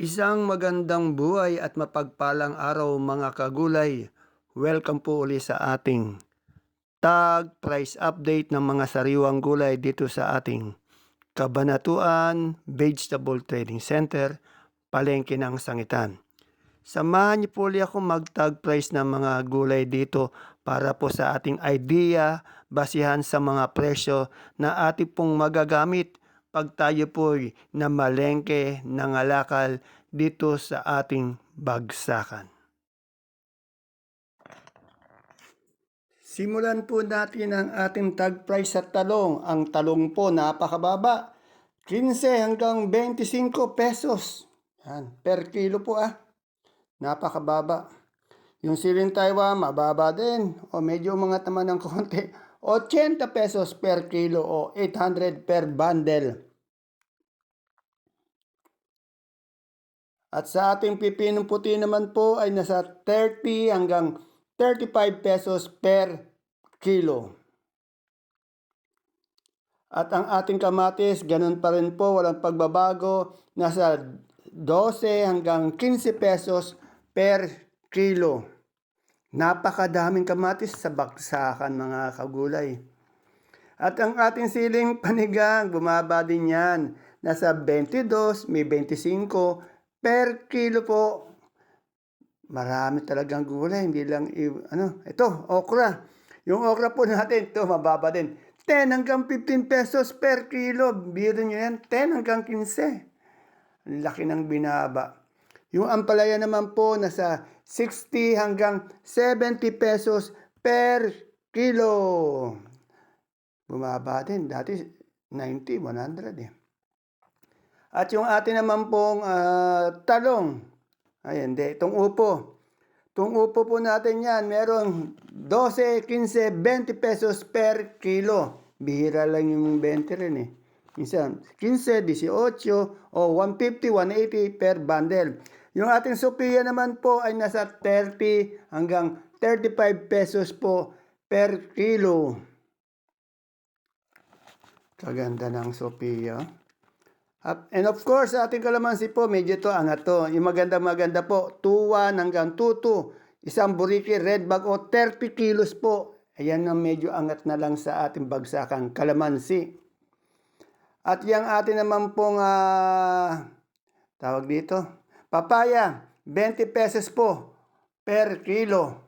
Isang magandang buhay at mapagpalang araw mga kagulay. Welcome po uli sa ating tag price update ng mga sariwang gulay dito sa ating Kabanatuan Vegetable Trading Center, Palengke ng Sangitan. Samahan niyo po ulit ako mag-tag price ng mga gulay dito para po sa ating idea basihan sa mga presyo na ating pong magagamit pag tayo po'y namalengke, nangalakal dito sa ating bagsakan. Simulan po natin ang ating tag price sa talong. Ang talong po napakababa, 15 hanggang 25 pesos. Yan, per kilo po napakababa. Yung siling Taiwan, mababa din. O medyo umangat naman ng konti. 80 pesos per kilo o 800 per bundle. At sa ating pipinong puti naman po ay nasa 30 hanggang 35 pesos per kilo. At ang ating kamatis, ganun pa rin po, walang pagbabago. Nasa 12 hanggang 15 pesos per kilo. Napakadaming kamatis sa baksakan mga kagulay. At ang ating siling panigang, bumaba din yan. Nasa 22, may 25 per kilo po. Marami talagang gulay, hindi lang, ito, okra. Yung okra po natin, ito, mababa din. 10 hanggang 15 pesos per kilo. Biro nyo yan, 10 hanggang 15. Laki ng binaba. Yung ampalaya naman po, nasa 60 hanggang 70 pesos per kilo. Bumaba din. Dati 90, 100 eh. At yung atin naman pong talong. Ayan, itong upo. Itong upo po natin yan, meron 12, 15, 20 pesos per kilo. Bihira lang yung 20 rin eh. Minsan, 15, 18, o 150, 180 per bundle. Yung ating Sophia naman po ay nasa 30 hanggang 35 pesos po per kilo. Kaganda ng Sophia. And of course, sa ating kalamansi po, medyo to angat to. Yung maganda po, 2.1 hanggang 2.2. Isang buriki, red bag o 30 kilos po. Ayan ang medyo angat na lang sa ating bagsakang kalamansi. At yung atin naman pong, tawag dito, papaya, 20 pesos po per kilo.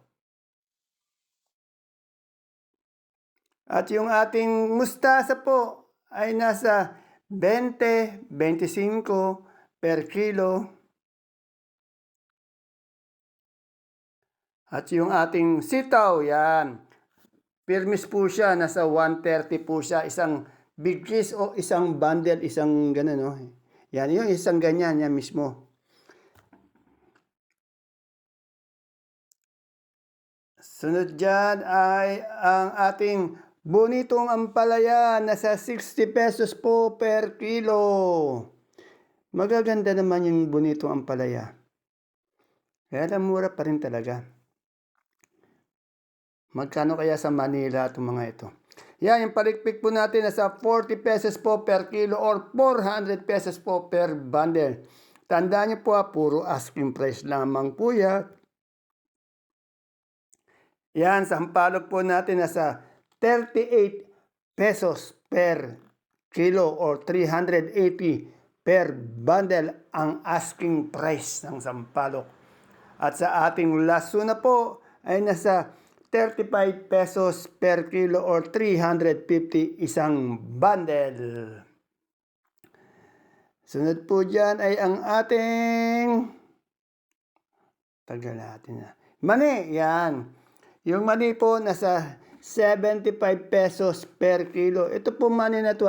At yung ating mustasa po ay nasa 20, 25 per kilo. At yung ating sitaw, yan. Pirmis po siya, nasa 130 po siya. Isang big piece o isang bundle, isang ganun, no? Yan, yung isang ganyan, yan mismo. Sunod dyan ay ang ating bonitong ampalaya, nasa 60 pesos po per kilo. Magaganda naman yung bonitong ampalaya. Kaya lang mura pa rin talaga. Magkano kaya sa Manila itong mga ito? Yan, yung palikpik po natin nasa 40 pesos po per kilo or 400 pesos po per bundle. Tandaan niyo po puro asking price lamang po yan. Yan, sampalok po natin nasa 38 pesos per kilo or 380 per bundle ang asking price ng sampalok. At sa ating laso na po ay nasa 35 pesos per kilo or 350 isang bundle. Sunod po dyan ay ang ating tagal natin mani, yan. Yung mani po nasa 75 pesos per kilo. Ito po mani na to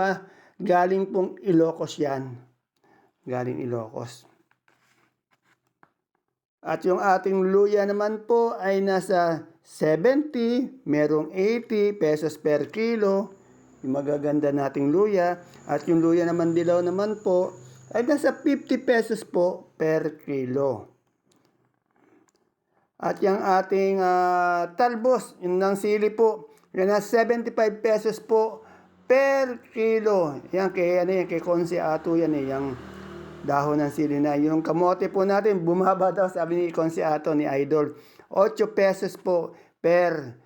galing pong Ilocos yan. Galing Ilocos. At yung ating luya naman po ay nasa 70, merong 80 pesos per kilo. Yung magaganda nating luya. At yung luya naman dilaw naman po ay nasa 50 pesos po per kilo. At yung ating talbos, yun ng sili po, yan na 75 pesos po per kilo. Yan kay, kay Konsi Ato yan yung dahon ng sili na. Yung kamote po natin, bumaba daw, sabi ni Konsiato, ni Idol. 8 pesos po per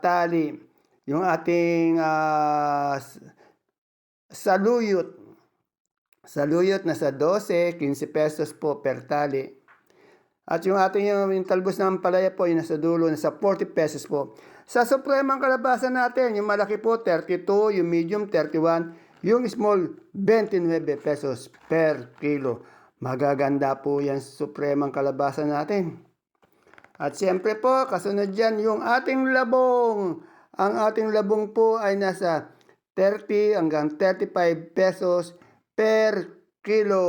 tali. Yung ating saluyot. Saluyot na sa 12, 15 pesos po per tali. At yung ating yung talbos ng palaya po, yung nasa dulo, nasa 40 pesos po. Sa supremang kalabasa natin, yung malaki po, 32, yung medium, 31, yung small, 29 pesos per kilo. Magaganda po yan sa supremang kalabasa natin. At siyempre po, kasunod dyan, yung ating labong. Ang ating labong po ay nasa 30 hanggang 35 pesos per kilo.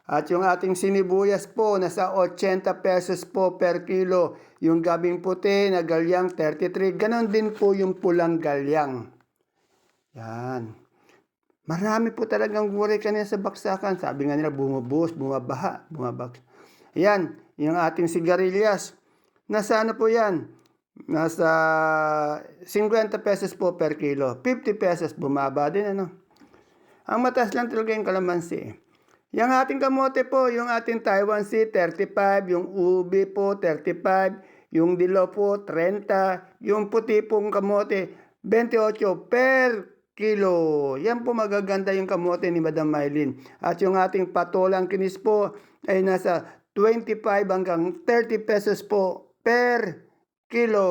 At yung ating sinibuyas po, nasa 80 pesos po per kilo. Yung gabing puti na galyang, 33. Ganon din po yung pulang galyang. Yan. Marami po talagang gulay kanina sa baksakan. Sabi nga nila, bumubuhos, bumabaha, bumabak. Yan, yung ating sigarilyas. Nasa ano po yan? Nasa 50 pesos po per kilo. 50 pesos, bumaba din ano. Ang mataas lang talaga yung kalamansi. Yung ating kamote po, yung ating Taiwan Sea, 35. Yung ubi po, 35. Yung dilaw po, 30. Yung puti pong kamote, 28 per kilo. Yan po magaganda yung kamote ni Madam Maylin. At yung ating patolang kinis po ay nasa 25 hanggang 30 pesos po per kilo.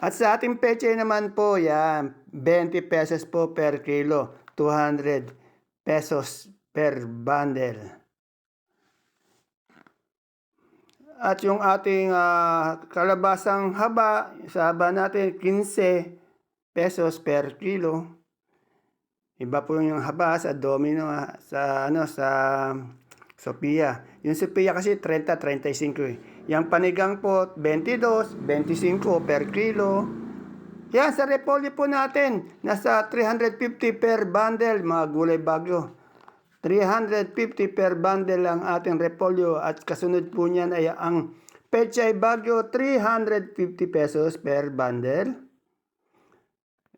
At sa ating peche naman po, yan, 20 pesos po per kilo, 200 pesos per bundle. At yung ating kalabasang haba, sa haba natin, 15 pesos per kilo. Iba po yung haba sa Domino, sa Sophia. Yung Sophia kasi 30, 35 eh. Yung panigang po, 22, 25 per kilo. Yan, sa repolyo po natin, nasa 350 per bundle, mga gulay bagyo. 350 per bundle ang ating repolyo at kasunod po niyan ay ang pechay bagyo, 350 pesos per bundle.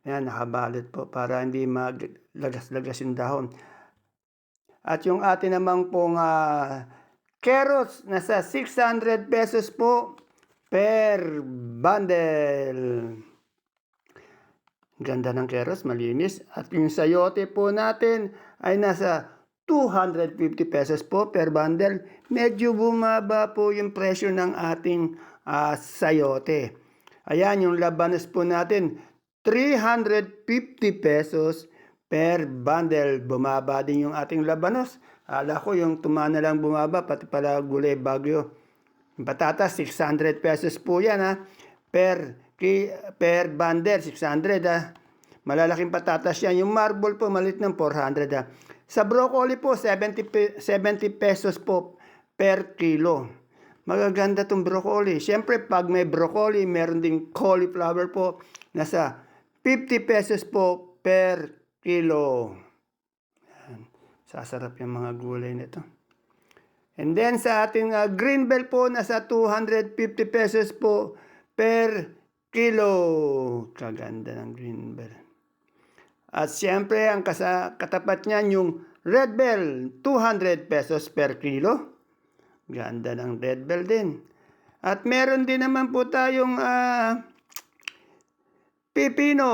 Yan, nakabalot po para hindi maglagas-lagas yung dahon. At yung atin namang pong carrots, nasa 600 pesos po per bundle. Ganda ng carrots, malinis. At yung sayote po natin ay nasa 250 pesos po per bundle. Medyo bumaba po yung presyo ng ating sayote. Ayan, yung labanos po natin, 350 pesos per bundle. Bumaba din yung ating labanos. Ala ko yung tumana lang bumaba, pati pala gulay bagyo. Yung patatas, 600 pesos po yan per bundle, 600 Malalaking patatas yan. Yung marble po, malit ng 400 Sa broccoli po, 70 pesos po per kilo. Magaganda tong broccoli. Siyempre, pag may broccoli, meron ding cauliflower po. Nasa 50 pesos po per kilo. Yan. Sasarap yung mga gulay nito. And then sa ating green bell po, nasa 250 pesos po per kilo. Kaganda ng green bell. At siyempre, ang katapat niyan yung red bell, 200 pesos per kilo. Ganda ng red bell din. At meron din naman po tayong pipino.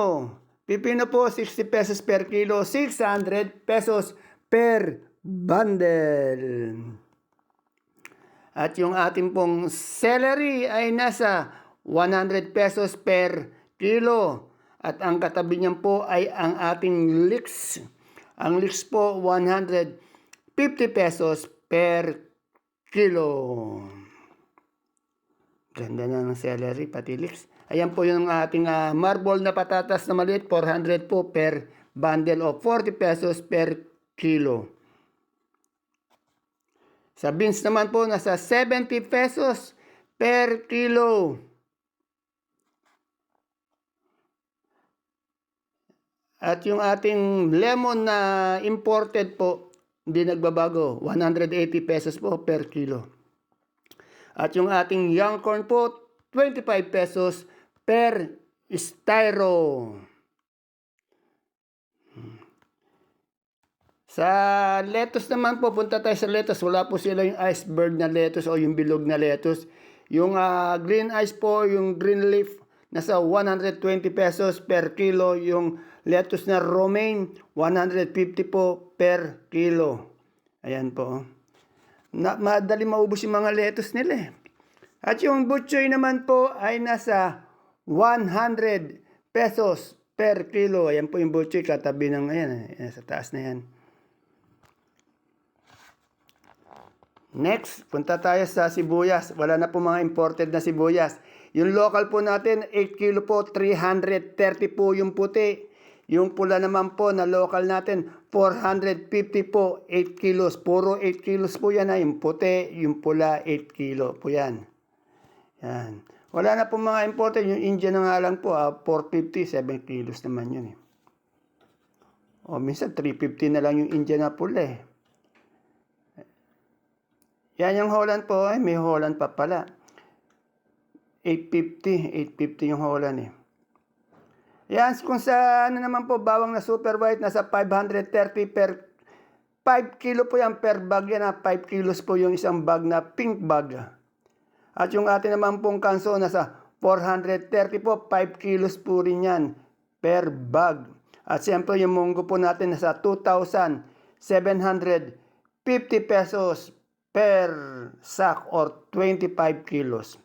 Pipino po, 60 pesos per kilo, 600 pesos per bundle. At yung ating pong celery ay nasa 100 pesos per kilo. At ang katabi niyan po ay ang ating leeks. Ang leeks po, 150 pesos per kilo. Ganda na ng celery, pati leeks. Ayan po yung ating marble na patatas na maliit, 400 po per bundle o 40 pesos per kilo. Sa beans naman po, nasa 70 pesos per kilo. At yung ating lemon na imported po, hindi nagbabago, 180 pesos po per kilo. At yung ating young corn po, 25 pesos per styro. Sa lettuce naman po, punta tayo sa lettuce. Wala po sila yung iceberg na lettuce o yung bilog na lettuce. Yung green ice po, yung green leaf, nasa 120 pesos per kilo. Yung lettuce na romaine, 150 po per kilo. Ayan po. Madali maubos yung mga lettuce nila eh. At yung butchoy naman po ay nasa 100 pesos per kilo. Ayan po yung butchoy, katabi ng, ayan, sa taas na yan. Next, punta tayo sa sibuyas. Wala na po mga imported na sibuyas. Yung local po natin, 8 kilo po, 330 po yung puti. Yung pula naman po na local natin, 450 po, 8 kilos. Puro 8 kilos po yan. Yung puti, yung pula, 8 kilo po yan. Yan. Wala na po mga imported. Yung Indian na nga lang po, 450, 7 kilos naman yun. O minsan, 350 na lang yung Indian na pula eh. Yan yung Holland po, ay may Holland pa pala. 850 yung Holland eh. Yan, kung sa ano naman po, bawang na super white, nasa 530 per 5 kilo po yan per bag yan. 5 kilos po yung isang bag na pink bag. At yung atin naman pong kanso, nasa 430 po, 5 kilos po rin yan per bag. At siyempre yung munggo po natin, nasa 2,750 pesos per sack or 25 kilos.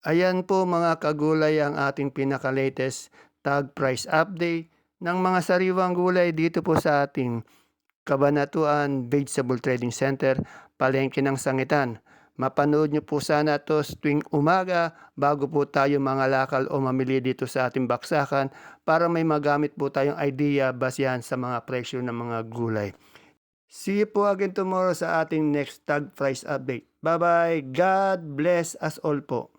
Ayan po mga kagulay ang ating pinaka-latest tag price update ng mga sariwang gulay dito po sa ating Cabanatuan Vegetable Trading Center, Palengke ng Sangitan. Mapanood nyo po sana ito tuwing umaga bago po tayo mga lakal o mamili dito sa ating baksakan para may magamit po tayong idea basehan sa mga presyo ng mga gulay. See you po again tomorrow sa ating next tag price update. Bye-bye. God bless us all po.